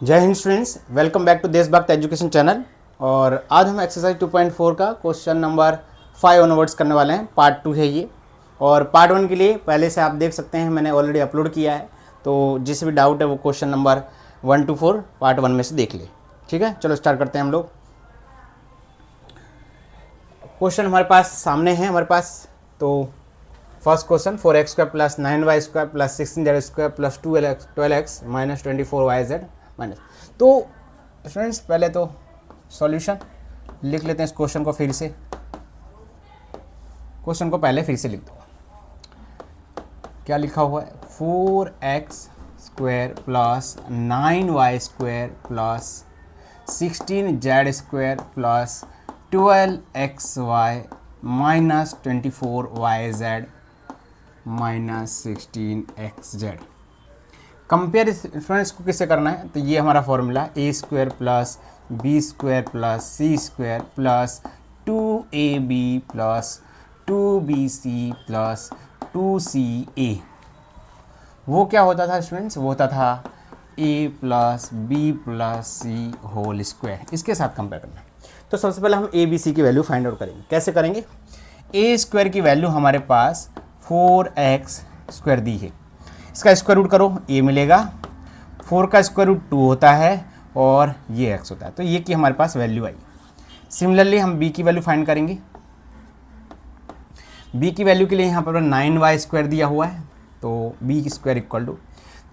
जय हिंद students, welcome back to Deshbhakt education channel. और आज हम एक्सरसाइज 2.4 का क्वेश्चन नंबर 5 ऑनवर्ड्स करने वाले हैं। पार्ट 2 है ये। और पार्ट 1 के लिए पहले से आप देख सकते हैं, मैंने ऑलरेडी अपलोड किया है, तो जिसे भी डाउट है वो क्वेश्चन नंबर 1 to 4 पार्ट 1 में से देख ले। ठीक है, चलो स्टार्ट करते हैं हम लोग। क्वेश्चन हमारे पास सामने है हमारे पास। तो first question 4x² + 9y² + 16z² + 12x - 24yz minus. तो फ्रेंड्स पहले तो सॉल्यूशन लिख लेते हैं इस क्वेश्चन को फिर से। क्वेश्चन को पहले फिर से लिख दो। क्या लिखा हुआ है? 4x² + 9y² + 16z² + 12xy - 24yz - 16xz। Compare friends को किससे करना है? तो ये हमारा formula a² + b² + c² + 2ab + 2bc + 2ca। वो क्या होता था स्टूडेंट्स? वो होता था a + b + c whole square. इसके साथ कंपेयर करना है। तो सबसे पहले हम a b c की वैल्यू फाइंड आउट करेंगे। कैसे करेंगे? a² की वैल्यू हमारे पास 4x² दी है, इसका स्क्वायर रूट करो, a मिलेगा। 4 का स्क्वायर रूट 2 होता है और ये x होता है। तो ये की हमारे पास वैल्यू आई। सिमिलरली हम b की वैल्यू फाइंड करेंगे। b की वैल्यू के लिए यहाँ पर 9y² दिया हुआ है, तो b² इक्वल टू,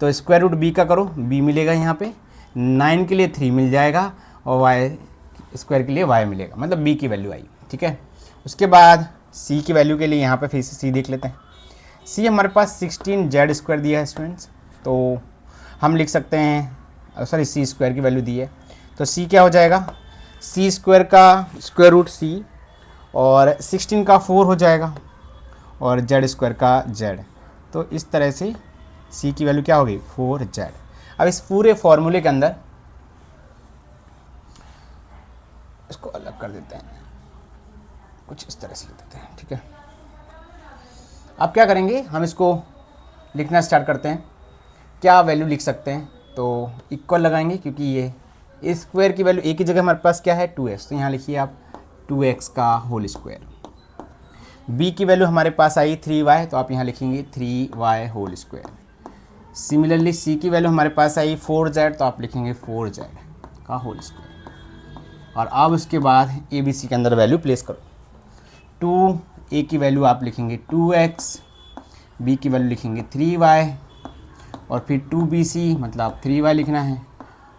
तो स्क्वायर रूट b का करो, b मिलेगा यहाँ पे। 9 के लिए 3 मिल जाएगा और y² के लिए y मिलेगा, मतलब b की वैल्यू आई। ठीक है, उसके बाद c की वैल्यू के लिए यहाँ पे फिर से c देख लेते हैं। c हमारे पास 16z² दिया है स्टूडेंट्स, तो हम लिख सकते हैं, सॉरी c² की वैल्यू दी है, तो c क्या हो जाएगा? c² का स्क्वायर रूट c और 16 का 4 हो जाएगा और z² का z। तो इस तरह से c की वैल्यू क्या होगी? 4z। अब इस पूरे फॉर्मूले के अंदर इसको अलग कर देते हैं, कुछ इस तरह से लिख देते हैं। ठीक है, अब क्या करेंगे? हम इसको लिखना स्टार्ट करते हैं। क्या वैल्यू लिख सकते हैं? तो इक्वल लगाएंगे, क्योंकि ये स्क्वायर की वैल्यू एक ही जगह हमारे पास क्या है? 2x, तो यहाँ लिखिए आप 2x का होल स्क्वायर। b की वैल्यू हमारे पास आई 3y, तो आप यहाँ लिखेंगे 3y whole square. Similarly c की वैल्यू हमारे पास आई 4z, तो आप लिखेंगे 4z का होल स्क्वायर। और अब उसके बाद a b c के अंदर वैल्यू प्लेस करो। 2a की वैल्यू आप लिखेंगे 2x, b की वैल्यू लिखेंगे 3y और फिर 2bc मतलब 3y लिखना है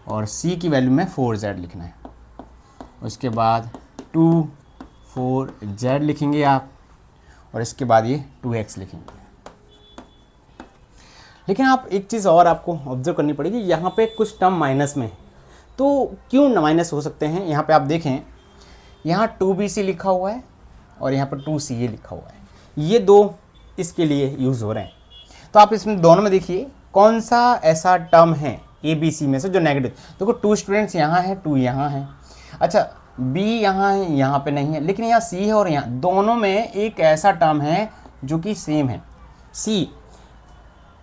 और c की वैल्यू में 4z लिखना है। उसके बाद 2 4z लिखेंगे आप और इसके बाद ये 2x लिखेंगे। लेकिन आप एक चीज़ और आपको ऑब्जर्व करनी पड़ेगी, यहाँ पे कुछ टर्म माइनस में है। तो क्यों माइनस हो सकते हैं? यहाँ पे आप देखें, यहाँ 2bc लिखा हुआ है और यहाँ पर 2ca लिखा हुआ है। ये दो इसके लिए यूज़ हो रहे हैं। तो आप इसमें दोनों में देखिए कौन सा ऐसा टर्म है a b c में से जो नेगेटिव। देखो 2 स्टूडेंट्स यहाँ है, 2 यहाँ है, अच्छा b यहाँ है, यहाँ पे नहीं है, लेकिन यहाँ c है और यहाँ दोनों में एक ऐसा टर्म है जो कि सेम है c,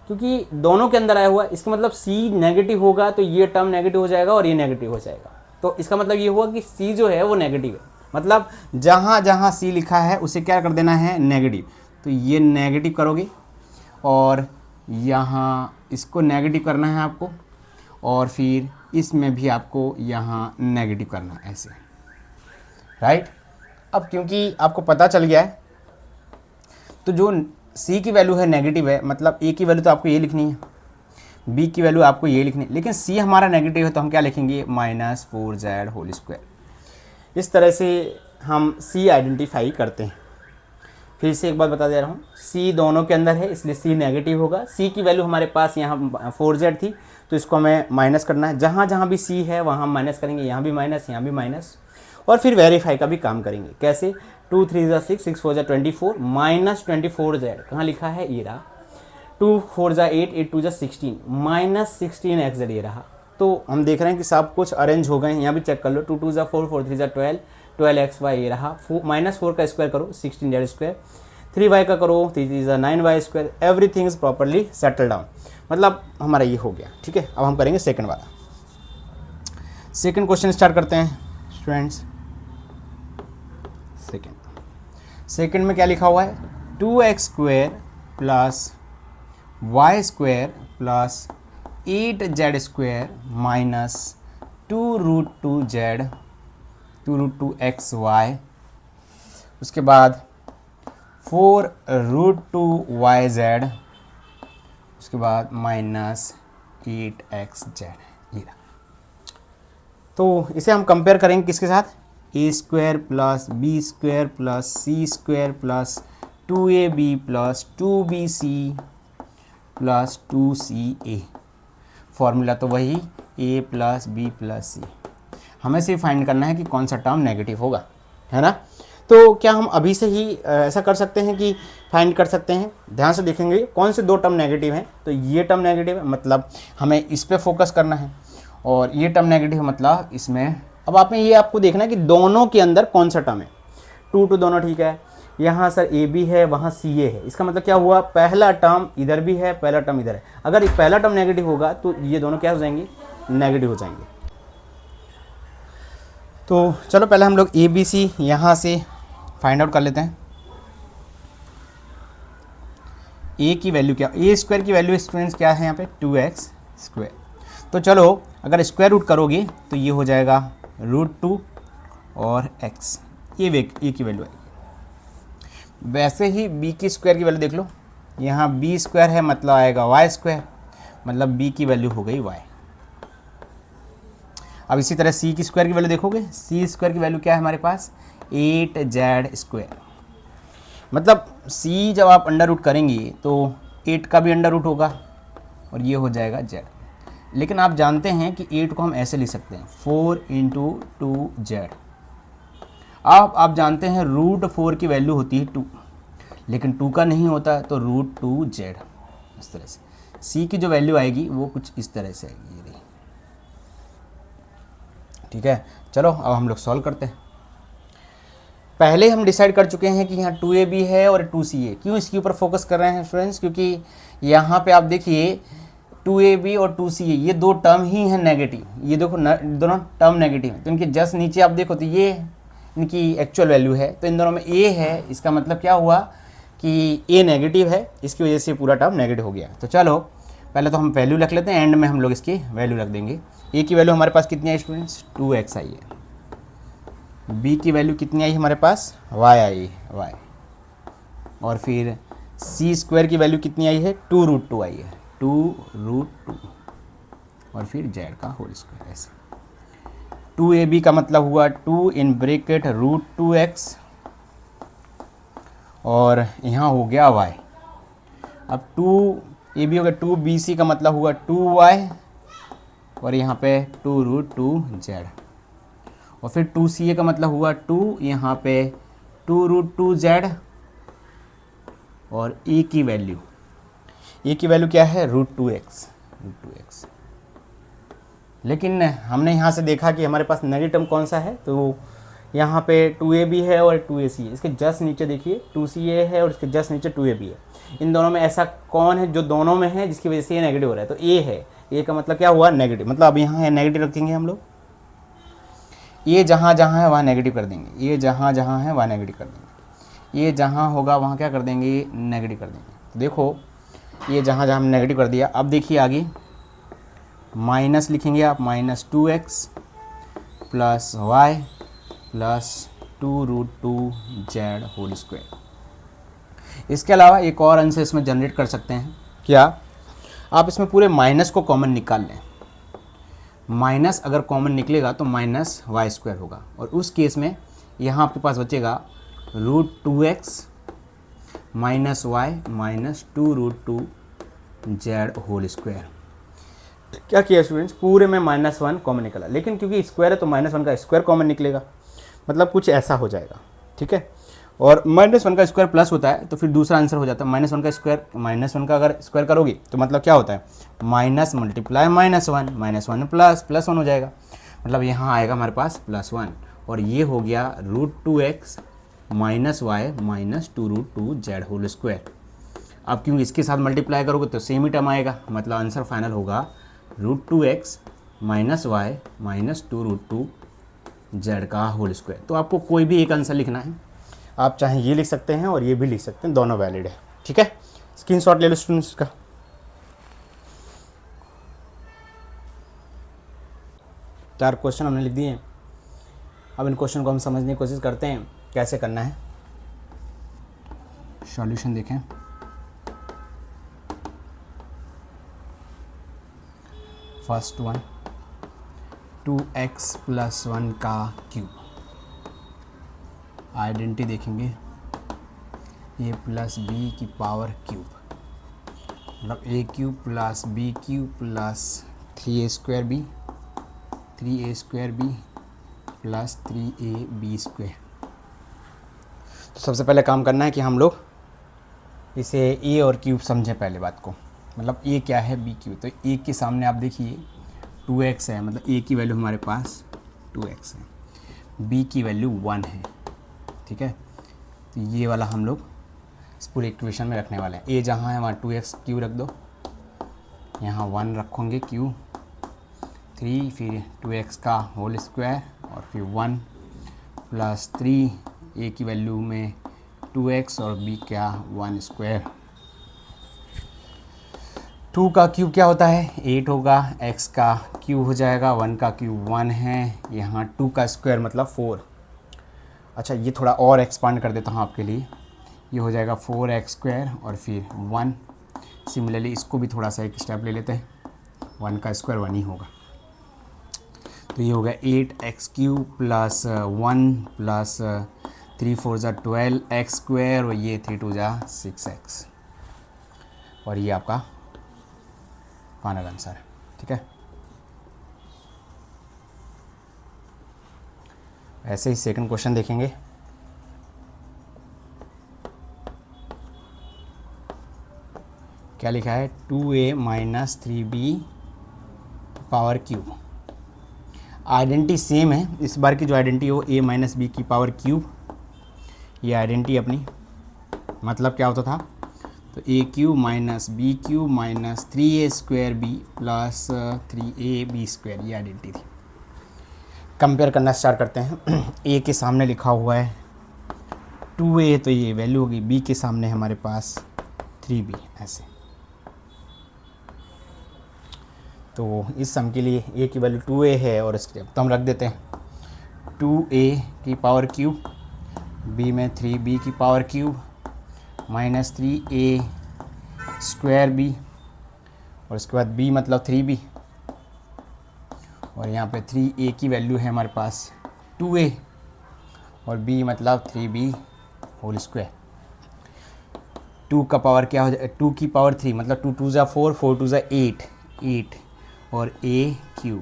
क्योंकि दोनों के अंदर आया हुआ। इसका मतलब c नेगेटिव होगा तो ये टर्म नेगेटिव हो जाएगा और ये नेगेटिव हो जाएगा। तो इसका मतलब ये हुआ कि c जो है वो नेगेटिव है, मतलब जहाँ जहाँ c लिखा है उसे क्या कर देना है? नेगेटिव। तो ये नेगेटिव करोगे और यहाँ इसको नेगेटिव करना है आपको, और फिर इसमें भी आपको यहाँ नेगेटिव करना है, ऐसे, राइट। अब क्योंकि आपको पता चल गया है, तो जो c की वैल्यू है नेगेटिव है, मतलब a की वैल्यू तो आपको ये लिखनी है, b की वैल्यू आपको ये लिखनी है, लेकिन c हमारा नेगेटिव है तो हम क्या लिखेंगे? -4z whole square. इस तरह से हम c आइडेंटिफाई करते हैं। फिर से एक बात बता दे रहा हूँ, c दोनों के अंदर है इसलिए c नेगेटिव होगा। c की वैल्यू हमारे पास यहाँ 4z थी, तो इसको हमें माइनस करना है। जहाँ जहाँ भी c है वहाँ हम माइनस करेंगे, यहाँ भी माइनस, यहाँ भी माइनस। और फिर वेरीफाई का भी काम करेंगे। कैसे? 2 3 × 6 6 4 24 -24z कहाँ लिखा है? ये रहा। 2 4 8 8 2 16 -16xz ये रहा। तो हम देख रहे हैं कि सब कुछ अरेंज हो गए हैं। यहाँ भी चेक कर लो, 2 2 4 4 3 12 12xy ये रहा। -4 का स्क्वायर करो 16z², 3y का करो 3 9y², everything is properly settle down. मतलब हमारा ये हो गया। ठीक है, अब हम करेंगे सेकंड वाला। सेकंड क्वेश्चन स्टार्ट करते हैं स्टूडेंट्स। सेकंड में क्या लिखा हुआ है, 2x square plus Y square plus 8z square minus 2√2z 2√2xy, उसके बाद 4√2yz, उसके बाद माइनस 8xz। ये तो इसे हम कंपेयर करेंगे किसके साथ, A square plus B square plus C square plus 2ab plus 2bc plus 2ca। Formula तो वही a plus B plus C. हमें सिर्फ फाइंड करना है कि कौन सा टर्म नेगेटिव होगा, है ना। तो क्या हम अभी से ही ऐसा कर सकते हैं कि फाइंड कर सकते हैं। ध्यान से देखेंगे कौन से दो टर्म नेगेटिव हैं, तो ये टर्म नेगेटिव है मतलब हमें इस पर फोकस करना है, और ये टर्म नेगेटिव मतलब इसमें। अब आपको देखना है कि दोनों के अंदर कौन सा टर्म है। 2 दोनों ठीक है, यहाँ सर ए बी है, वहाँ सी ए है। इसका मतलब क्या हुआ, पहला टर्म इधर भी है, पहला टर्म इधर है। अगर पहला टर्म नेगेटिव होगा तो ये दोनों क्या हो जाएंगे, नेगेटिव हो जाएंगे। तो चलो पहले हम लोग ए बी सी यहाँ से फाइंड आउट कर लेते हैं। ए की वैल्यू क्या, ए स्क्वायर की वैल्यू स्टूडेंट्स क्या है यहाँ पे, 2x स्क्वायर। तो चलो अगर स्क्वायर रूट करोगे तो ये हो जाएगा √2 और x, ये ए की वैल्यू आएगी। वैसे ही b की स्क्वायर की वैल्यू देख लो, यहाँ b स्क्वायर है मतलब आएगा y स्क्वायर, मतलब b की वैल्यू हो गई y। अब इसी तरह c की स्क्वायर की वैल्यू देखोगे, c स्क्वायर की वैल्यू क्या है हमारे पास, 8z स्क्वायर। मतलब c जब आप अंडर रूट करेंगे तो 8 का भी अंडर रूट होगा और ये हो जाएगा z। लेकिन आप जानते हैं कि 8 को हम ऐसे लिख सकते हैं 4 × 2z। आप जानते हैं √4 की वैल्यू होती है 2, लेकिन 2 का नहीं होता है तो √2z। इस तरह से c की जो वैल्यू आएगी वो कुछ इस तरह से आएगी, ये रही। ठीक है, चलो अब हम लोग सॉल्व करते हैं। पहले हम डिसाइड कर चुके हैं कि यहाँ 2ab है और 2ca। क्यों इसके ऊपर फोकस कर रहे हैं स्टूडेंट्स, क्योंकि यहाँ पे आप देखिए 2ab और 2ca ये दो टर्म ही हैं नेगेटिव। ये देखो दोनों टर्म नेगेटिव हैं, तो इनके जस्ट नीचे आप देखो तो ये इनकी एक्चुअल वैल्यू है, तो इन दोनों में a है। इसका मतलब क्या हुआ कि a नेगेटिव है, इसकी वजह से पूरा टर्म नेगेटिव हो गया। तो चलो पहले तो हम वैल्यू रख लेते हैं, एंड में हम लोग इसकी वैल्यू रख देंगे। a की वैल्यू हमारे पास कितनी आई स्टूडेंट्स, 2x आई है। b की वैल्यू कितनी आई हमारे पास, y आई है, y। और फिर c स्क्वायर की वैल्यू कितनी आई है, 2√2 आई है, 2√2। और फिर z का होल स्क्वायर। ऐसे 2ab का मतलब हुआ 2 इन ब्रैकेट √2x, और यहाँ हो गया y। अब 2ab हो गया, 2bc का मतलब हुआ 2y, और यहाँ पे 2√2z। और फिर 2ca का मतलब हुआ 2, यहाँ पे 2√2z। और a की वैल्यू क्या है, √2x। लेकिन हमने यहाँ से देखा कि हमारे पास नेगेटिव टर्म कौन सा है, तो यहाँ पे 2ab है और 2ac है। इसके जस्ट नीचे देखिए 2ca है और इसके जस्ट नीचे 2ab है। इन दोनों में ऐसा कौन है जो दोनों में है जिसकी वजह से ये नेगेटिव हो रहा है, तो a है। a का मतलब क्या हुआ, नेगेटिव। मतलब अब यहाँ है नेगेटिव रखेंगे हम लोग, ये जहाँ जहाँ है वहाँ नेगेटिव कर देंगे, ये जहाँ जहाँ है वहाँ नेगेटिव कर देंगे, ये जहाँ होगा वहाँ क्या कर देंगे, नेगेटिव कर देंगे। तो देखो ये जहाँ जहाँ हम नेगेटिव कर दिया। अब देखिए आगे माइनस लिखेंगे आप, -2x plus y plus 2√2z whole square. इसके अलावा एक और आंसर इसमें जनरेट कर सकते हैं। क्या आप इसमें पूरे माइनस को कॉमन निकाल लें। माइनस अगर कॉमन निकलेगा तो -y² होगा, और उस केस में यहाँ आपके पास बचेगा √2x minus y minus 2√2z whole square. क्या किया स्टूडेंट्स, पूरे में -1 कॉमन निकला, लेकिन क्योंकि स्क्वायर है तो -1 का स्क्वायर कॉमन निकलेगा, मतलब कुछ ऐसा हो जाएगा। ठीक है, और -1 का स्क्वायर प्लस होता है तो फिर दूसरा आंसर हो जाता है -1 का स्क्वायर। -1 का अगर स्क्वायर करोगे तो मतलब क्या होता है, माइनस मल्टीप्लाई -1, -1 प्लस 1 हो जाएगा। मतलब यहाँ आएगा हमारे पास +1, और ये हो गया √2x minus y minus 2√2z whole square. अब क्योंकि इसके साथ मल्टीप्लाई करोगे तो सेम ही टर्म आएगा, मतलब आंसर फाइनल होगा √2x minus Y minus 2√2 Z का होल स्क्वायर। तो आपको कोई भी एक आंसर लिखना है, आप चाहे ये लिख सकते हैं और ये भी लिख सकते हैं, दोनों वैलिड है। ठीक है, स्क्रीनशॉट ले लो स्टूडेंट्स का। 4 क्वेश्चन हमने लिख दिए हैं। अब इन क्वेश्चन को हम समझने की कोशिश करते हैं कैसे करना है। सॉल्यूशन देखें। फर्स्ट वन 2x + 1 का क्यूब, आइडेंटिटी देखेंगे a + b की पावर क्यूब, मतलब a³ + b³ + 3a² b + 3ab²। तो सबसे पहले काम करना है कि हम लोग इसे a और क्यूब समझें पहले बात को, मतलब a क्या है b क्यूब। तो a के सामने आप देखिए 2x है, मतलब a की वैल्यू हमारे पास 2x है, b की वैल्यू 1 है। ठीक है, तो ये वाला हम लोग इस पूरे इक्वेशन में रखने वाले हैं। a जहाँ है वहाँ 2x क्यू रख दो, यहाँ 1 रखोगे क्यू, 3 फिर 2x का होल स्क्वायर और फिर 1 + 3 a की वैल्यू में 2x और b क्या 1 स्क्वायर। 2 का क्यूब क्या होता है 8 होगा, x का क्यूब हो जाएगा, 1 का क्यूब 1 है, यहाँ 2 का स्क्वायर मतलब 4। अच्छा ये थोड़ा और एक्सपांड कर देता हूँ आपके लिए, ये हो जाएगा 4x² और फिर 1। सिमिलरली इसको भी थोड़ा सा एक स्टेप ले लेते हैं, 1 का स्क्वायर 1 ही होगा, तो ये होगा 8x³ + 1 + 3 4 = 12x² और ये 3 2 = 6x, और ये आपका फाइनल आंसर है। ठीक है, ऐसे ही सेकंड क्वेश्चन देखेंगे। क्या लिखा है 2a - 3b power cube. Identity same है, इस बार की जो आइडेंटिटी हो a - b की पावर क्यूब, ये आइडेंटिटी अपनी मतलब क्या होता था, तो a³ - b³ - 3a² b + 3ab², ये आइडेंटिटी थी। कंपेयर करना स्टार्ट करते हैं। a के सामने लिखा हुआ है 2a, तो ये वैल्यू होगी, b के सामने हमारे पास 3b, ऐसे। तो इस सम के लिए a की वैल्यू 2a है और इसके तो हम रख देते हैं 2a की पावर क्यूब, b में 3b की पावर क्यूब - 3a² b, और उसके बाद b मतलब 3b, और यहाँ पे 3a की वैल्यू है हमारे पास 2a और b मतलब 3b होल स्क्वायर। 2 का पावर क्या हो जाए 2 की पावर 3 मतलब 2 2 = 4 4 2 = 8 8 और a³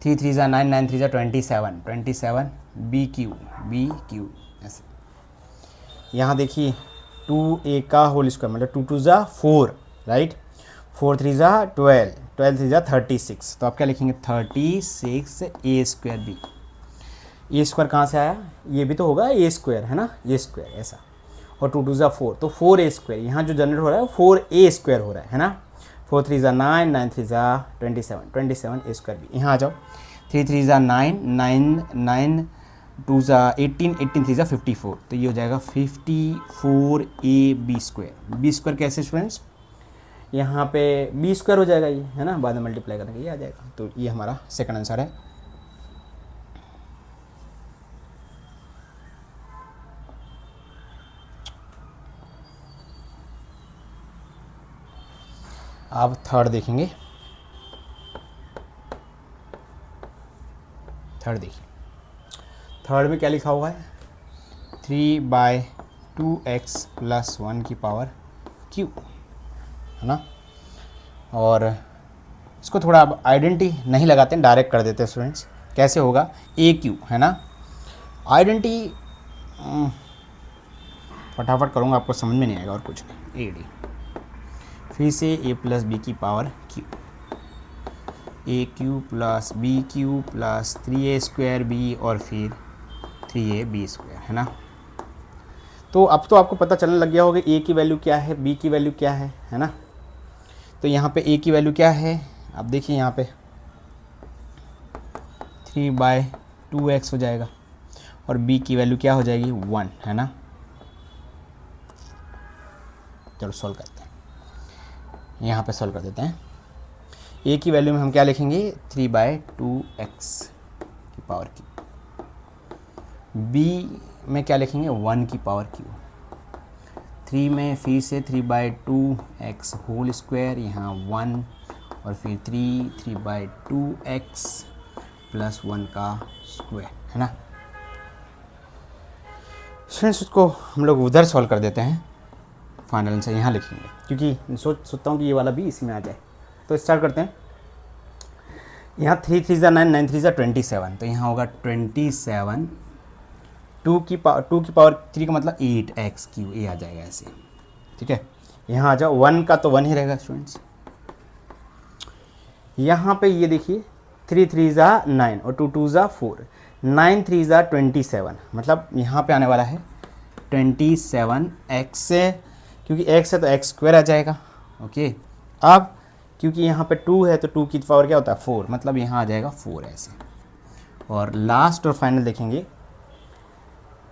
3 3 = 9 9 3 = 27 27 b³ ऐसे। यहाँ देखिए 2a का होल स्क्वायर मतलब 2 2 = 4 राइट, 4 3 = 12 12 3 = 36, तो आप क्या लिखेंगे 36a² b। ए स्क्वायर कहाँ से आया, ये भी तो होगा a² है ना, a² ऐसा, और 2 2 = 4 तो 4a², यहाँ जो जनरेट हो रहा है 4a² हो रहा है ना। 4 3 = 9 9 3 = 27 27a² b। यहाँ आ जाओ 3 3 = 9 9 9 2 = 18 18 3 = 54, तो ये हो जाएगा 54ab²। b² कैसे स्टूडेंट्स, यहाँ पे b² हो जाएगा ये है ना, बाद में मल्टीप्लाई करेंगे ये आ जाएगा, तो ये हमारा सेकंड आंसर है। अब थर्ड देखेंगे। थर्ड देखिए, थर्ड में क्या लिखा हुआ है 3/2x + 1 की पावर क्यूब है ना, और इसको थोड़ा अब आइडेंटिटी नहीं लगाते हैं, डायरेक्ट कर देते हैं स्टूडेंट्स। कैसे होगा a³ है ना, आइडेंटिटी फटाफट करूँगा आपको समझ में नहीं आएगा और कुछ नहीं। AD फिर से a + b की power cube, a³ + b³ + 3a² b और फिर 3ab² है ना। तो अब तो आपको पता चलने लग गया होगा a की वैल्यू क्या है, b की वैल्यू क्या है ना। तो यहाँ पे a की वैल्यू क्या है, आप देखिए यहाँ पे 3/2x हो जाएगा और b की वैल्यू क्या हो जाएगी 1, है ना। चलो सॉल्व करते हैं, यहाँ पे सॉल्व कर देते हैं। a की वैल्यू में हम क्या लिखेंगे 3/2x की पावर क्यू, b में क्या लिखेंगे 1 की पावर क्यू, 3 में फिर से 3/2x होल स्क्वायर, यहाँ 1 और फिर 3/2x प्लस 1 का स्क्वायर, है ना। फ्रेंड्स उसको हम लोग उधर सॉल्व कर देते हैं, फाइनल आंसर यहाँ लिखेंगे, क्योंकि सोचता हूँ कि ये वाला भी इसी में आ जाए। तो स्टार्ट करते हैं। यहाँ 3 3 9 9 3 27, तो यहाँ होगा 27, 2 की पावर 3 का मतलब 8x क्यू, ये आ जाएगा ऐसे, ठीक है। यहाँ आ जाओ, 1 का तो 1 ही रहेगा स्टूडेंट्स। यहाँ पे ये देखिए 3 3 9 और 2 2 4, 9 3 27, मतलब यहाँ पे आने वाला है 27x से, क्योंकि x है तो x स्क्वायर आ जाएगा, ओके। अब क्योंकि यहाँ पे 2 है तो 2 की पावर क्या होता है 4, मतलब यहाँ आ जाएगा 4 ऐसे। और लास्ट और फाइनल देखेंगे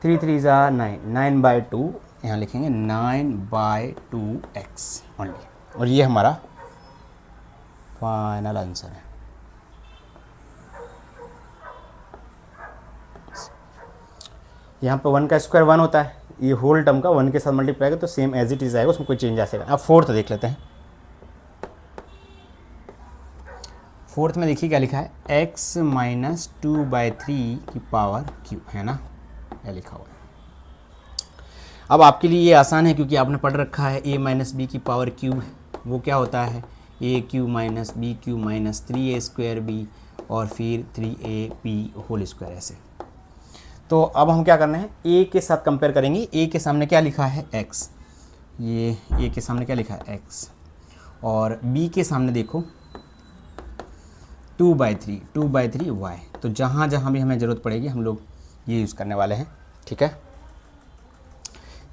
3 3 9, 9/2, यहाँ लिखेंगे 9/2x ओनली, और ये हमारा फाइनल आंसर है। यहाँ पे 1 का स्क्वायर 1 होता है, ये होल टर्म का 1 के साथ मल्टीप्लाई करें तो सेम एज इट इज आएगा, उसमें कोई चेंज आ सकेगा। अब फोर्थ देख लेते हैं। फोर्थ में देखिए क्या लिखा है, x - 2/3 की पावर क्यू, है ना, यह लिखा हुआ है। अब आपके लिए ये आसान है क्योंकि आपने पढ़ रखा है a - b की पावर क्यूब, वो क्या होता है a³ - b³ - 3a² और फिर 3ab होल स्क्वायर ऐसे। तो अब हम क्या करना है, a के साथ कंपेयर करेंगे। a के सामने क्या लिखा है x, ये a के सामने क्या लिखा है x, और b के सामने देखो 2/3y। तो जहाँ जहाँ भी हमें ज़रूरत पड़ेगी हम लोग ये यूज़ करने वाले हैं, ठीक है।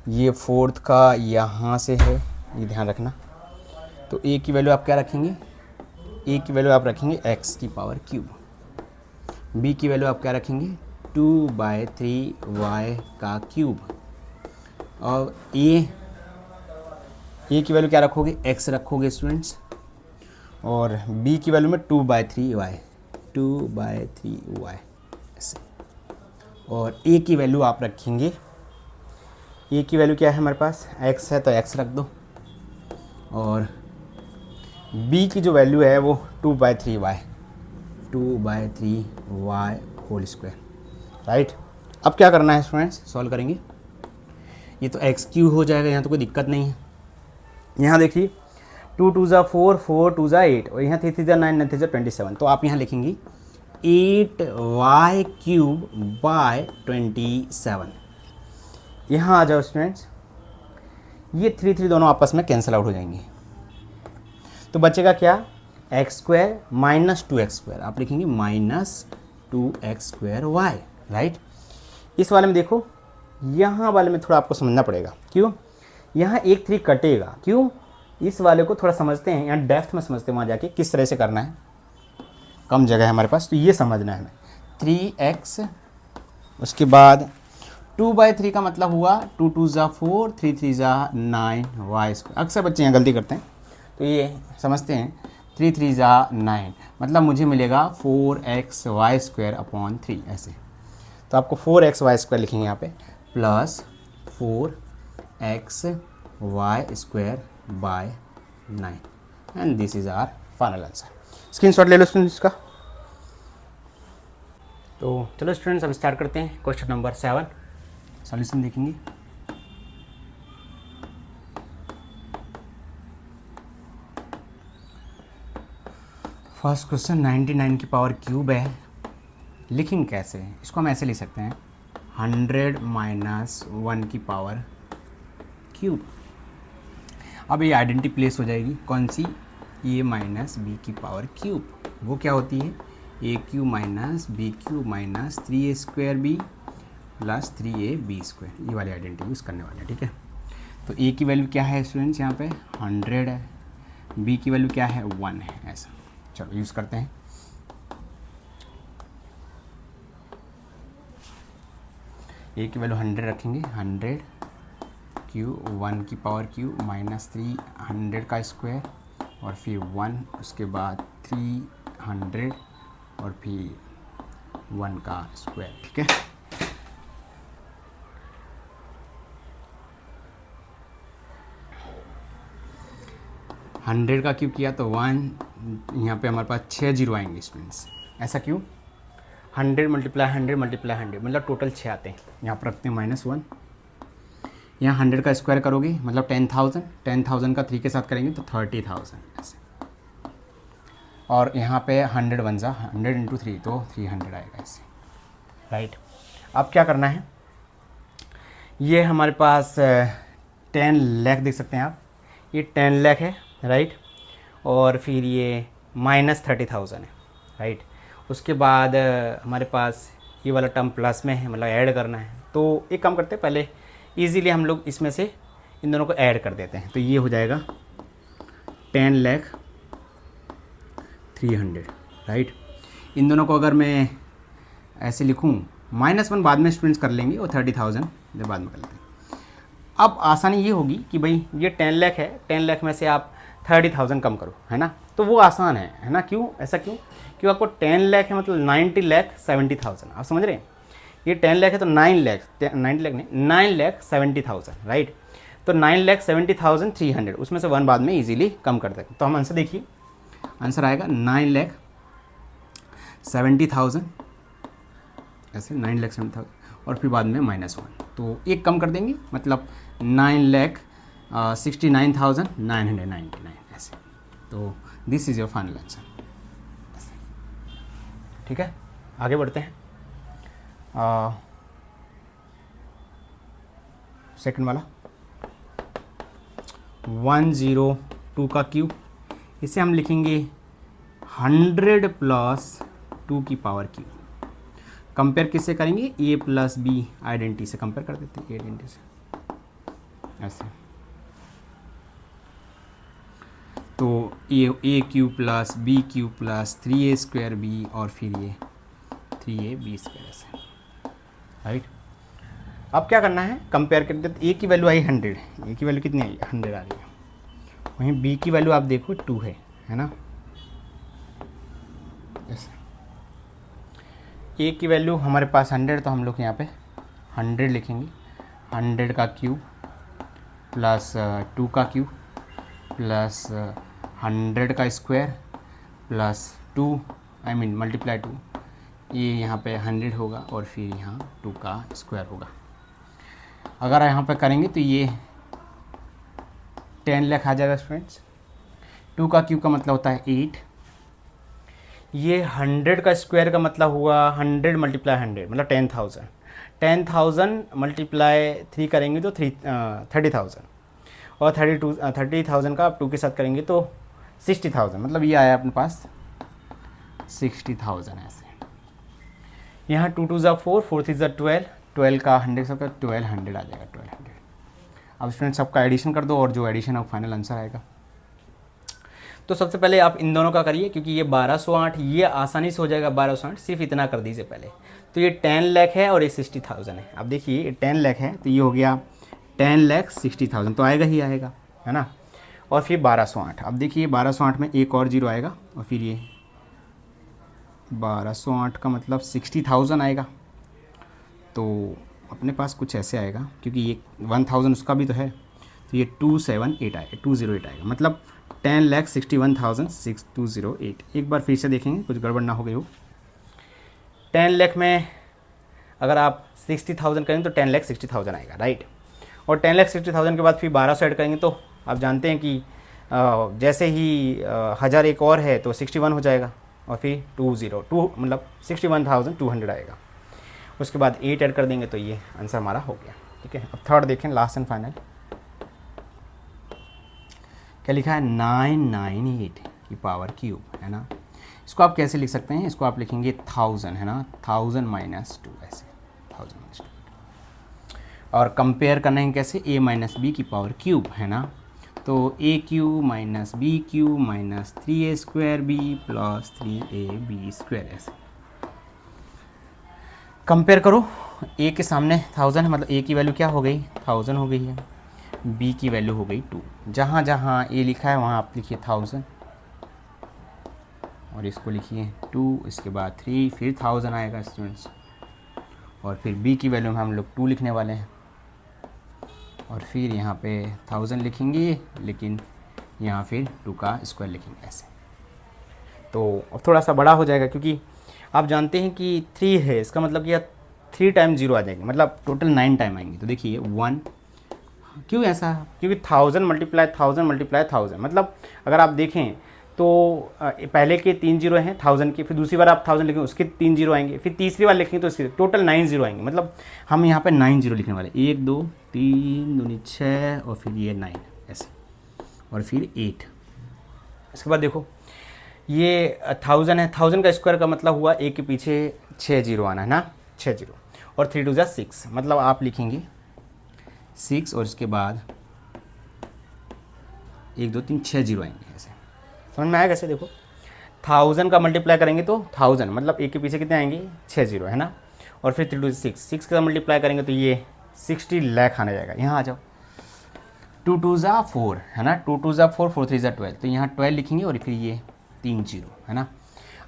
ये फोर्थ का यहाँ से है, ये ध्यान रखना। तो a की वैल्यू आप क्या रखेंगे, a की वैल्यू आप रखेंगे x की पावर क्यूब, b की वैल्यू आप क्या रखेंगे 2/3y का क्यूब, और a की वैल्यू क्या रखोगे x रखोगे स्टूडेंट्स, और b की वैल्यू में 2/3y ऐसे। और a की वैल्यू आप रखेंगे, a की वैल्यू क्या है हमारे पास x है तो x रख दो, और b की जो वैल्यू है वो 2/3y होल स्क्वायर, राइट। अब क्या करना है स्टूडेंट्स, सॉल्व करेंगे। ये तो x³ हो जाएगा, यहाँ तो कोई दिक्कत नहीं है। यहाँ देखिए 2 2 4, 4 2 8, और यहाँ 3 3 9 9 3 27, तो आप यहाँ लिखेंगी 8y³/27। यहाँ आ जाओ स्टूडेंट्स, ये 3 3 दोनों आपस में कैंसिल आउट हो जाएंगे, तो बचेगा क्या x² - 2x², आप लिखेंगे -2x²y, राइट। इस वाले में देखो, यहाँ वाले में थोड़ा आपको समझना पड़ेगा, क्यों, यहाँ 1 3 कटेगा, क्यों, इस वाले को थोड़ा समझते हैं, यहाँ डेप्थ में समझते हैं, वहाँ जाके किस तरह से करना है, कम जगह है हमारे पास तो ये समझना है हमें। 3x, उसके बाद 2/3 का मतलब हुआ 2 2 4, 3 3 9y²। अक्सर बच्चे यहाँ गलती करते हैं, तो ये समझते हैं 3 3 9, मतलब मुझे मिलेगा 4xy²/3 ऐसे। तो आपको 4xy² लिखेंगे यहाँ पे, plus 4xy²/9, and this is our final answer. Screenshot ले लो स्टूडेंट्स इसका। तो चलो स्टूडेंट्स अब स्टार्ट करते हैं। क्वेश्चन नंबर 7 सॉल्यूशन देखेंगे। फर्स्ट क्वेश्चन 99 की पावर क्यूब है, लिखेंगे कैसे, इसको हम ऐसे लिख सकते हैं 100 - 1 की पावर क्यूब। अब ये आइडेंटिटी प्लेस हो जाएगी, कौन सी, a - b की पावर क्यूब, वो क्या होती है a³ - b³ - 3a² plus 3ab², ये वाली आइडेंटिटी यूज़ करने वाले हैं, ठीक है। तो a की वैल्यू क्या है स्टूडेंट्स, यहाँ पे 100 है, b की वैल्यू क्या है 1 है, ऐसा। चलो यूज़ करते हैं। ए की वैल्यू 100 रखेंगे, 100 क्यू 1 की पावर क्यू माइनस 300 का स्क्वायर और फिर 1, उसके बाद 300 और फिर 1 का स्क्वायर। ठीक है, हंड्रेड का क्यूब किया तो 1, यहाँ पे हमारे पास 6 जीरो आएंगे स्टूडेंट्स। ऐसा क्यों? 100 मल्टीप्लाई 100 मल्टीप्लाई 100 मतलब टोटल 6 आते हैं। यहाँ पर रखते हैं -1। यहाँ 100 का स्क्वायर करोगे मतलब 10,000, 10,000 का 3 के साथ करेंगे तो 30,000 ऐसे। और यहाँ पे 100 1 जा 100 इंटू 3 तो 300 आएगा ऐसे, राइट। अब क्या करना है, ये हमारे पास 10 लाख देख सकते हैं आप, ये 10 लाख है, राइट। और फिर ये -30,000 है, राइट। उसके बाद हमारे पास ये वाला टर्म प्लस में है, मतलब ऐड करना है। तो एक काम करते हैं, पहले इजीली हम लोग इसमें से इन दोनों को ऐड कर देते हैं। तो ये हो जाएगा 10,300,000, राइट। इन दोनों को अगर मैं ऐसे लिखूं, -1 बाद में स्टूडेंट्स कर लेंगे और 30,000 बाद में कर लेते हैं। अब आसानी ये होगी कि भाई ये 10 लाख है, 10 लाख में से आप 30,000 कम करो, है ना। तो वो आसान है ना। क्यों ऐसा क्यों? क्यों आपको 10 लाख है मतलब 90,70,000, आप समझ रहे हैं। ये 10 लाख है तो 9 लाख 90 लाख नहीं 9,70,000, राइट। तो 9,70,300, उसमें से 1 बाद में इजीली कम कर सकते हैं। तो हम आंसर देखिए, आंसर आएगा 9,70,000 ऐसे, 9,70,000 और फिर बाद में -1, तो एक कम कर देंगे मतलब 9,69,999 ऐसे। तो this is your final answer. ठीक है, आगे बढ़ते हैं। सेकंड वाला 102 का क्यूब, इसे हम लिखेंगे 100 + 2 की पावर क्यूब। कंपेयर किससे करेंगे? a + b आइडेंटिटी से कंपेयर कर देते हैं, आइडेंटिटी से ऐसे। तो a cube + b cube + 3a² b और फिर ये 3ab² ऐसे, राइट। अब क्या करना है, कंपेयर करते हैं। a की वैल्यू आई 100, a की वैल्यू कितनी आई? 100 आ रही है। वहीं b की वैल्यू आप देखो 2 है ना। ऐसे a की वैल्यू हमारे पास 100, तो हम लोग यहाँ पे 100 लिखेंगे। 100 का क्यूब प्लस 2 का क्यूब प्लस 100 का स्क्वायर प्लस 2 मल्टीप्लाई 2, ये यहाँ पे 100 होगा और फिर यहाँ 2 का स्क्वायर होगा। अगर यहाँ पे करेंगे तो ये 10 लाख आ जाएगा स्टूडेंट्स। 2 का क्यूब का मतलब होता है 8, ये 100 का स्क्वायर का मतलब हुआ 100 × 100 मतलब 10,000। 10,000 मल्टीप्लाई 3 करेंगे तो 30,000 और 30,000 का आप 2 के साथ करेंगे तो 60,000, मतलब ये आया अपने पास 60,000 ऐसे। यहाँ 2 2 4, 4 3 12, 12 का 100 सबका 1200 आ जाएगा, 1200। अब स्टूडेंट सबका एडिशन कर दो और जो एडिशन है वो फाइनल आंसर आएगा। तो सबसे पहले आप इन दोनों का करिए, क्योंकि ये 1208, ये आसानी से हो जाएगा 1208, सिर्फ इतना कर दीजिए पहले। तो ये 10 लाख है और ये 60,000 है। अब देखिए ये 10 लाख है तो ये हो गया 10,60,000, तो आएगा ही आएगा, है ना। और फिर 1208, अब देखिए 1208 में एक और जीरो आएगा और फिर ये 1208 का मतलब 60,000 आएगा। तो अपने पास कुछ ऐसे आएगा, क्योंकि ये 1000 उसका भी तो है, तो ये 278 आएगा, 208 आएगा, मतलब 10,61,608। एक बार फिर से देखेंगे कुछ गड़बड़ ना हो गई हो। 10 लाख में अगर आप 60,000 करेंगे तो 10,60,000 आएगा, राइट। और 10,60,000 के बाद फिर 1200 ऐड करेंगे तो आप जानते हैं कि जैसे ही 1000 एक और है तो 61 हो जाएगा और फिर 202 मतलब 61,200 आएगा। उसके बाद 8 ऐड कर देंगे तो ये आंसर हमारा हो गया। ठीक है, अब थर्ड देखें, लास्ट एंड फाइनल। क्या लिखा है? 998 की पावर क्यूब, है ना। इसको आप कैसे लिख सकते हैं? इसको आप लिखेंगे 1000, है ना, 1000 - 2 ऐसे, 1000 - 2। और कंपेयर करना है कैसे? a - b की पावर क्यूब, है ना। तो a cube - b cube - 3a² b + 3ab² ऐसे कंपेयर करो ए के सामने 1000 है, मतलब ए की वैल्यू क्या हो गई 1000 हो गई है, बी की वैल्यू हो गई 2। जहाँ जहाँ ए लिखा है वहाँ आप लिखिए 1000 और इसको लिखिए 2, इसके बाद 3, फिर 1000 आएगा स्टूडेंट्स, और फिर बी की वैल्यू में हम लोग 2 लिखने वाले हैं, और फिर यहाँ पे 1000 लिखेंगे, लेकिन यहाँ फिर 2 का स्क्वायर लिखेंगे ऐसे। तो अब थोड़ा सा बड़ा हो जाएगा, क्योंकि आप जानते हैं कि 3 है, इसका मतलब कि 3 टाइम 0 आ जाएंगे, मतलब टोटल 9 टाइम आएंगे। तो देखिए 1, क्यों ऐसा, क्योंकि 1000 मल्टीप्लाई 1000 मल्टीप्लाई 1000, मतलब अगर आप देखें तो पहले के 3 जीरो हैं 1000 के, फिर दूसरी बार आप 1000 लिखेंगे उसके 3 जीरो आएंगे, फिर तीसरी बार लिखेंगे तो इसके टोटल 9 जीरो आएंगे। मतलब हम यहाँ पे 9 जीरो लिखने वाले, 1 2 3 दूनी 6 और फिर ये 9 ऐसे, और फिर 8। इसके बाद देखो ये 1000 है, 1000 का स्क्वायर का मतलब हुआ एक के पीछे 6 जीरो आना है ना, 6 जीरो, और 3 2 जा 6, मतलब आप लिखेंगे 6 और इसके बाद 1 2 3 6 जीरो आएंगे ऐसे। समझ में आया कैसे? देखो 1000 का मल्टीप्लाई करेंगे तो 1000, मतलब एक के पीछे कितने आएंगे 6 जीरो है ना, और फिर 3 2 6, 6 का मल्टीप्लाई करेंगे तो ये 60 लाख आने जाएगा। यहाँ आ जाओ, 2 2 जा 4 है ना, 2 2 जा 4, 4 3 जा 12, तो यहाँ 12 लिखेंगे और फिर ये 3 जीरो है ना।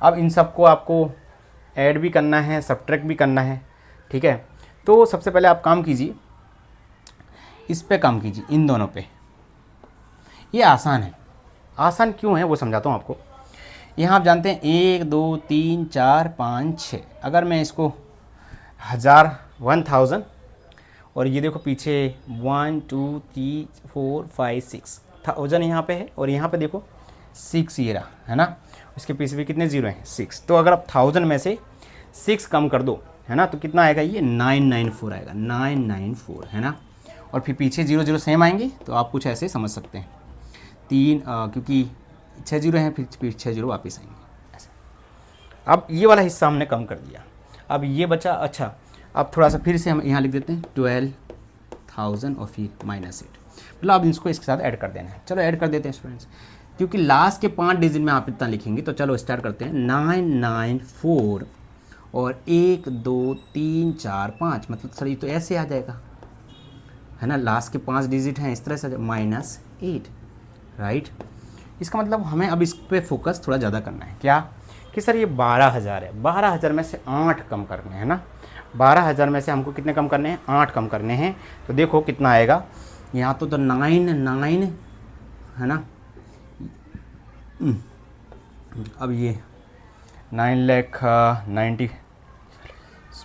अब इन सबको आपको ऐड भी करना है, सब्ट्रैक्ट भी करना है, ठीक है। तो सबसे पहले आप काम कीजिए, इस पे काम कीजिए, इन दोनों पे। ये आसान है। आसान क्यों है वो समझाता हूँ आपको। यहाँ आप जानते हैं 1 2 3 4 5 6, अगर मैं इसको 1000 1000, और ये देखो पीछे 1 2 3 4 5 6 1000 यहाँ पे है, और यहाँ पे देखो 6 ये रहा है ना, इसके पीछे भी कितने जीरो हैं 6। तो अगर आप 1000 में से 6 कम कर दो है ना, तो कितना आएगा ये 994 आएगा, 994 है ना। और फिर पीछे 0 0 सेम आएंगे, तो आप कुछ ऐसे समझ सकते हैं, क्योंकि 6 जीरो हैं, फिर 6 जीरो वापस आएंगे ऐसे। अब ये वाला हिस्सा हमने कम कर दिया, अब ये बचा। अच्छा अब थोड़ा सा फिर से हम यहाँ लिख देते हैं 12,000 और फिर -8, मतलब अब इसको इसके साथ ऐड कर देना है। चलो ऐड कर देते हैं स्टूडेंट्स, क्योंकि लास्ट के 5 डिजिट में आप इतना लिखेंगे। तो चलो स्टार्ट करते हैं, 994 और 1 2 3 4 5, मतलब सर ये तो ऐसे आ जाएगा है ना, लास्ट के 5 डिजिट हैं इस तरह से, -8 राइट। इसका मतलब हमें अब इस पे फोकस थोड़ा ज़्यादा करना है, क्या कि सर ये 12,000 है, 12,000 में से 8 कम करने हैं ना, 12,000 में से हमको कितने कम करने हैं 8 कम करने हैं। तो देखो कितना आएगा, यहाँ तो 9 9 है ना। अब ये 9,90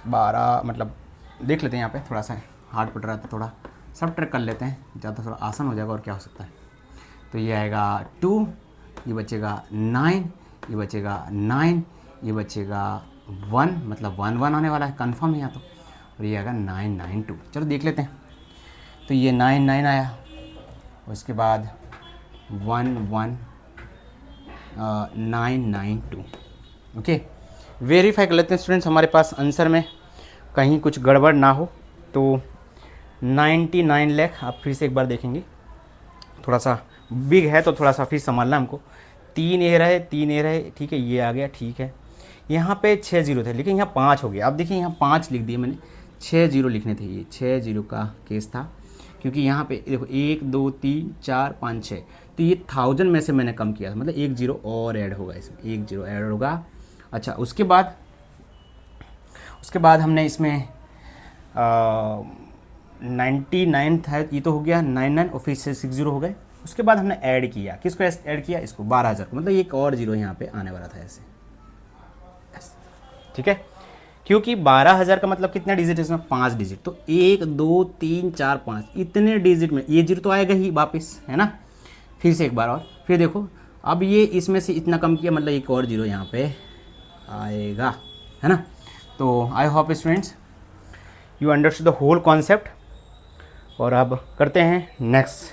12, मतलब देख लेते हैं यहाँ पे, थोड़ा सा हार्ड पड़ रहा है तो थोड़ा सब ट्रैक कर लेते हैं, ज़्यादा थोड़ा आसान हो जाएगा और क्या हो सकता है। तो ये आएगा 2, ये बचेगा 9, ये बचेगा 9, ये बचेगा 1, मतलब 1 1 आने वाला है कंफर्म है यहाँ तो, और ये आएगा 992। चलो देख लेते हैं। तो ये 9 9 आया, उसके बाद 1 1 992। ओके, वेरीफाई कर लेते हैं स्टूडेंट्स, हमारे पास आंसर में कहीं कुछ गड़बड़ ना हो। तो 99 लाख, आप फिर से एक बार देखेंगे, थोड़ा सा बिग है तो थोड़ा सा फिर संभालना हमको। 3 ए रहे, 3 ए रहे, ठीक है, ये आ गया, ठीक है। यहाँ पे 6 जीरो थे, लेकिन यहाँ 5 हो गया। अब देखिए यहाँ 5 लिख दिए मैंने, 6 जीरो लिखने थे, ये 6 जीरो का केस था, क्योंकि यहाँ पे देखो 1 2 3 4 5 6, तो ये 1000 में से मैंने कम किया था, मतलब 1 जीरो और ऐड होगा इसमें, 1 जीरो ऐड होगा। अच्छा उसके बाद हमने इसमें 99 था, ये तो हो गया 99 और फिर से 6 जीरो हो गए। उसके बाद हमने ऐड किया, किसको ऐड किया, इसको 12,000 को, मतलब एक और जीरो यहाँ पे आने वाला था ऐसे, ठीक है। क्योंकि 12,000 का मतलब कितने डिजिट है इसमें, 5 डिजिट, तो 1 2 3 4 5 इतने डिजिट में ये जीरो तो आएगा ही वापस है ना। फिर से एक बार और, फिर देखो अब ये इसमें से इतना कम किया, मतलब एक और जीरो यहाँ पे आएगा है ना। तो I hope students you understood the whole concept. और अब करते हैं नेक्स्ट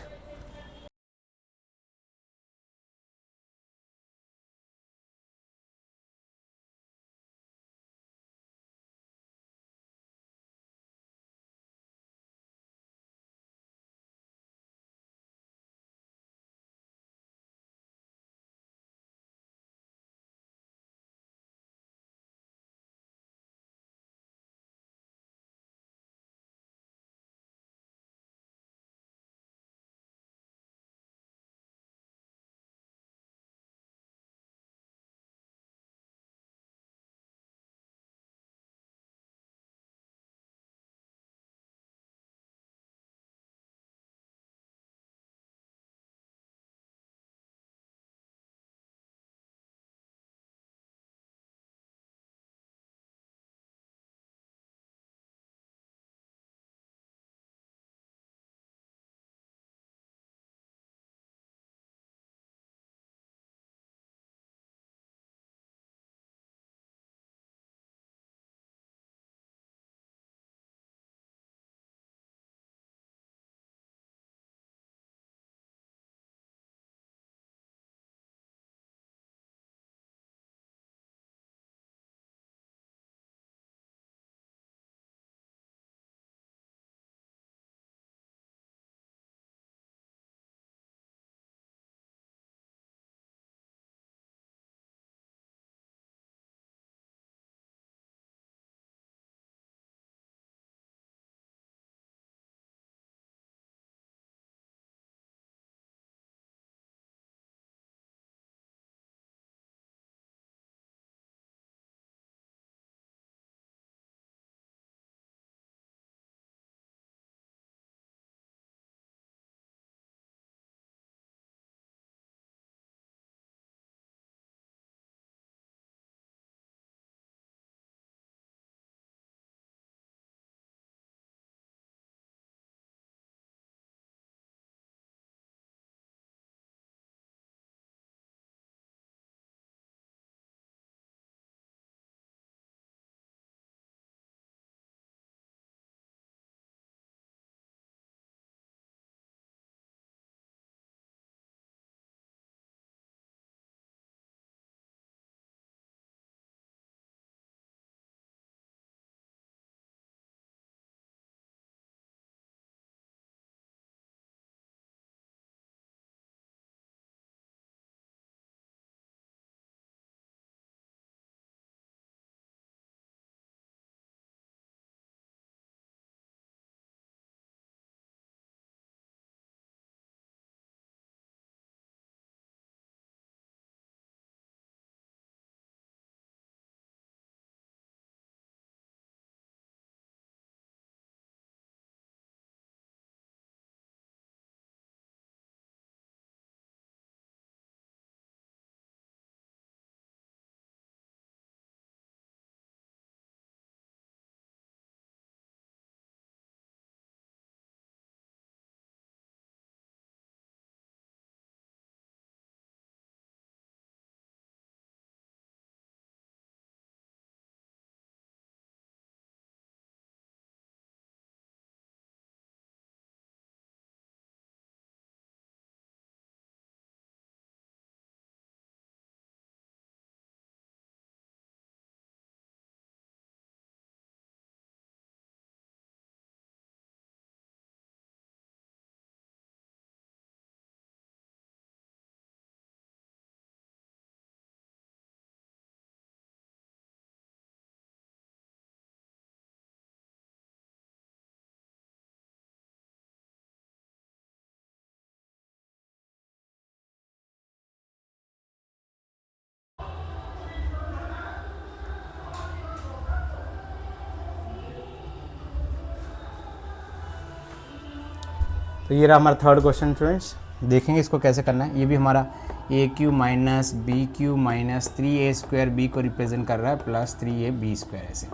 तो ये रहा हमारा थर्ड क्वेश्चन स्टूडेंट्स। देखेंगे इसको कैसे करना है। ये भी हमारा A cube minus B cube minus 3a² B को रिप्रेजेंट कर रहा है प्लस 3ab² ऐसे,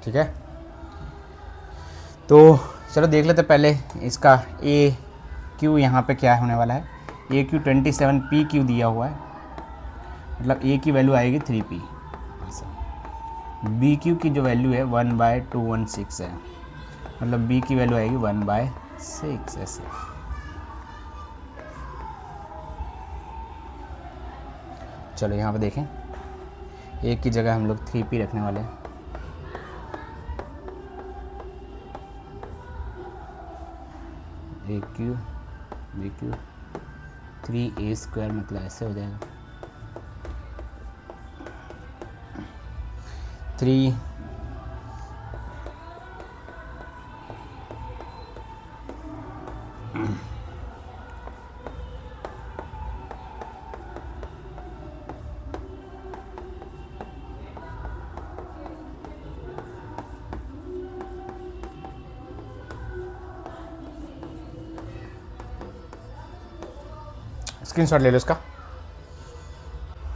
ठीक है। तो चलो देख लेते पहले इसका ए क्यू यहाँ पे क्या होने वाला है। ए क्यू 27 पी क्यू दिया हुआ है, मतलब ए की वैल्यू आएगी 3p। बी क्यू की जो वैल्यू है 1/216 है, मतलब बी की वैल्यू आएगी 1/6 ऐसे। चलो यहाँ पे देखें, ए की जगह हम लोग 3p रखने वाले हैं। ए क्यू बी क्यू 3a² मतलब ऐसे हो जाएगा 3 स्क्रीनशॉट ले लो इसका।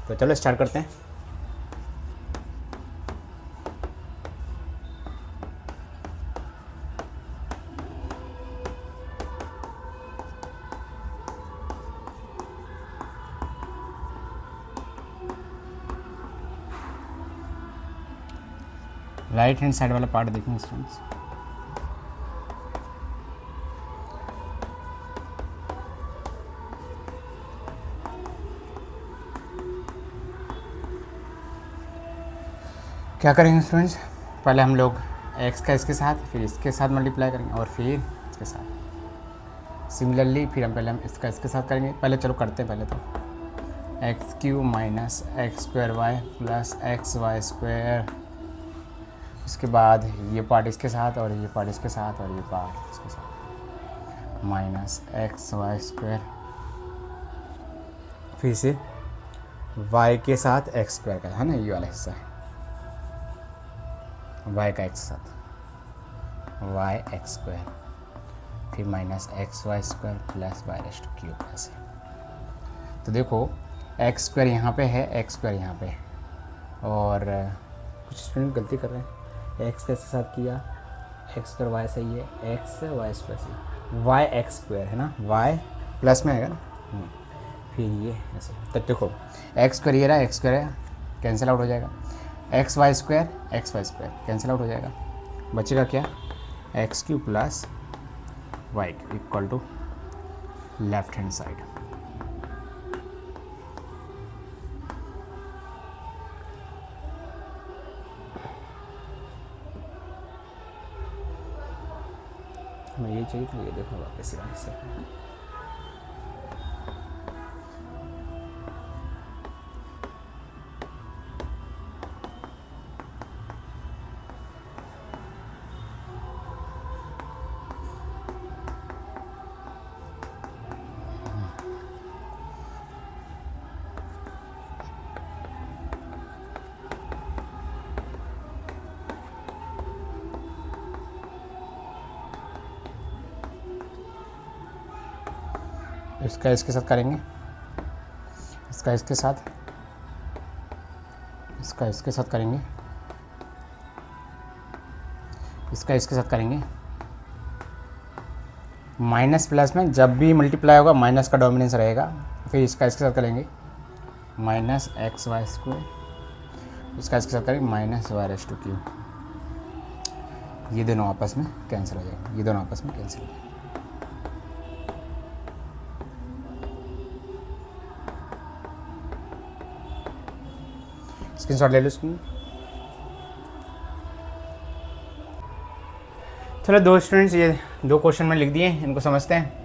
तो चलो स्टार्ट करते हैं। राइट हैंड साइड वाला पार्ट देखेंगे स्टूडेंट्स। क्या करेंगे स्टूडेंट्स, पहले हम लोग x का इसके साथ, फिर इसके साथ मल्टीप्लाई करेंगे और फिर इसके साथ। सिमिलरली फिर हम इसका इसके साथ करेंगे। पहले चलो करते हैं पहले तो x³ minus x² plus xy²। इसके बाद ये पार्ट इसके साथ और ये पार्ट इसके साथ और ये पार्ट इसके साथ माइनस xy², फिर से y के साथ x² का है ना, ये वाला हिस्सा है y का x साथ yx², फिर माइनस xy² प्लस y³ ऐसे। तो देखो x² यहाँ पे है, x² यहाँ पे, और कुछ स्टूडेंट गलती कर रहे हैं, x के साथ किया, x² y सही है, x y² सही, yx² है ना, y प्लस में आएगा ना, फिर ये ऐसे। तो देखो x² ये रहा, x² है, कैंसिल आउट हो जाएगा, xy² कैंसिल आउट हो जाएगा, बचेगा क्या x³ plus y equal to left hand side. हमें ये चाहिए था, ये देखो वापस से इसका इसके साथ करेंगे, इसका इसके साथ, इसका इसके साथ करेंगे, इसका इसके साथ करेंगे। माइनस प्लस में जब भी मल्टीप्लाई होगा माइनस का डोमिनेंस रहेगा। फिर इसका इसके साथ करेंगे माइनस xy², इसका इसके साथ करेंगे माइनस y⁵। ये दोनों आपस में कैंसिल हो जाएगा, ये दोनों आपस में कैंसिल हो जाएगा। स्क्रीनशॉट ले लो इसको। चलो दो स्टूडेंट्स, ये 2 क्वेश्चन में लिख दिए, इनको समझते हैं।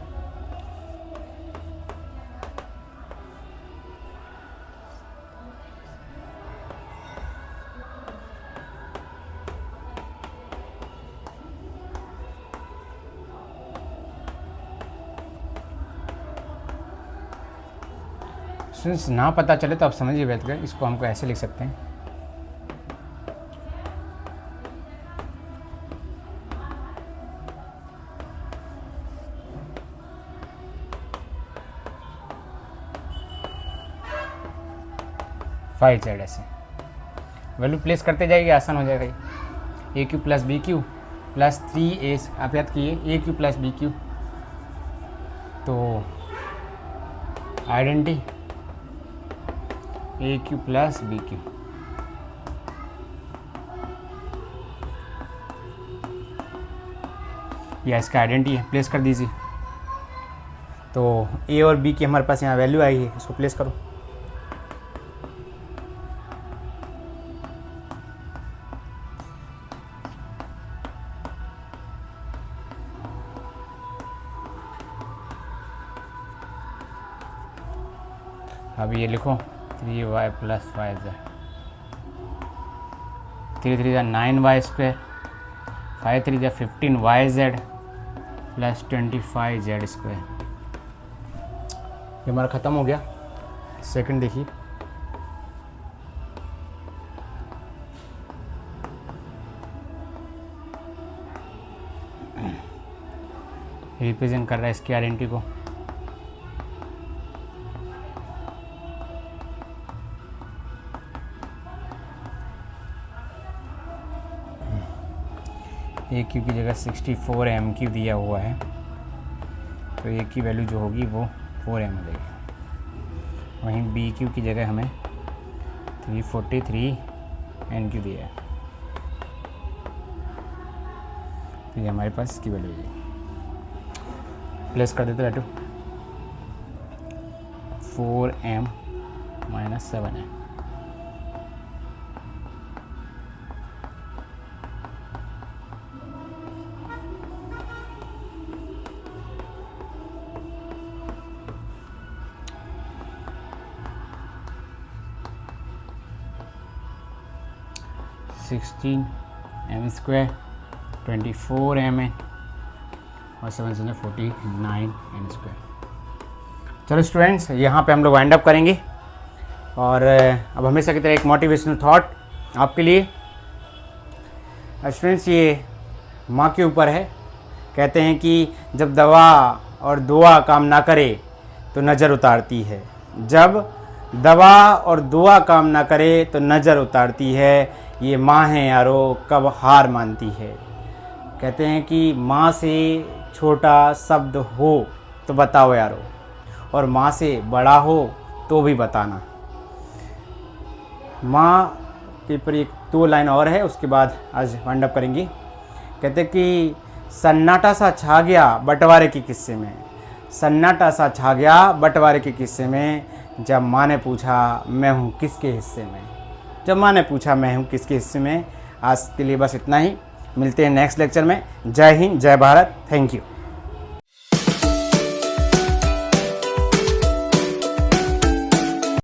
स्टूडेंट्स ना पता चले तो आप समझिए बैठ कर, इसको हमको ऐसे लिख सकते हैं, 5z ऐसे वैल्यू प्लेस करते जाइए, आसान हो जाएगा ये। A cube plus B cube plus 3a, आप याद कीजिए A cube plus B cube, तो identity A cube plus B cube, या इसका आइडेंटिटी है, प्लेस कर दीजिए। तो ए और बी की हमारे पास यहाँ वैल्यू आई है, इसको प्लेस करो। अब ये लिखो 3y plus 5z, 3 3 9y square, 5 3 15yz plus 25z square. ये हमारा ख़त्म हो गया। सेकंड देखिए, रिप्रेजेंट कर रहा है इसकी आइडेंटिटी को। ए क्यू की जगह 64 एम क्यू दिया हुआ है, तो ए की वैल्यू जो होगी वो 4m हो जाएगी। वहीं बी क्यू की जगह हमें 343 एन क्यू दिया है, तो ये हमारे पास इसकी वैल्यू हो जाएगी। प्लेस कर देते बैठो, 4m minus 7m। M square 24 M N और 7 से 49 एन स्क्वायर। चलो स्टूडेंट्स, यहाँ पे हम लोग वाइंड अप करेंगे। और अब हमेशा की तरह एक मोटिवेशनल थॉट आपके लिए। स्टूडेंट्स, ये माँ के ऊपर है। कहते हैं कि जब दवा और दुआ काम ना करे तो नज़र उतारती है, जब दवा और दुआ काम ना करे तो नज़र उतारती है। ये माँ है यारो, कब हार मानती है। कहते हैं कि माँ से छोटा शब्द हो तो बताओ यारो, और माँ से बड़ा हो तो भी बताना। माँ के ऊपर एक 2 लाइन और है, उसके बाद आज वाइंड अप करेंगे। कहते कि सन्नाटा सा छा गया बंटवारे के किस्से में, सन्नाटा सा छा गया बंटवारे के किस्से में, जब माँ ने पूछा मैं हूँ किसके हिस्से में, जब माँ ने पूछा मैं हूँ किसके हिस्से में। आज के लिए बस इतना ही, मिलते हैं नेक्स्ट लेक्चर में। जय हिंद, जय भारत, थैंक यू।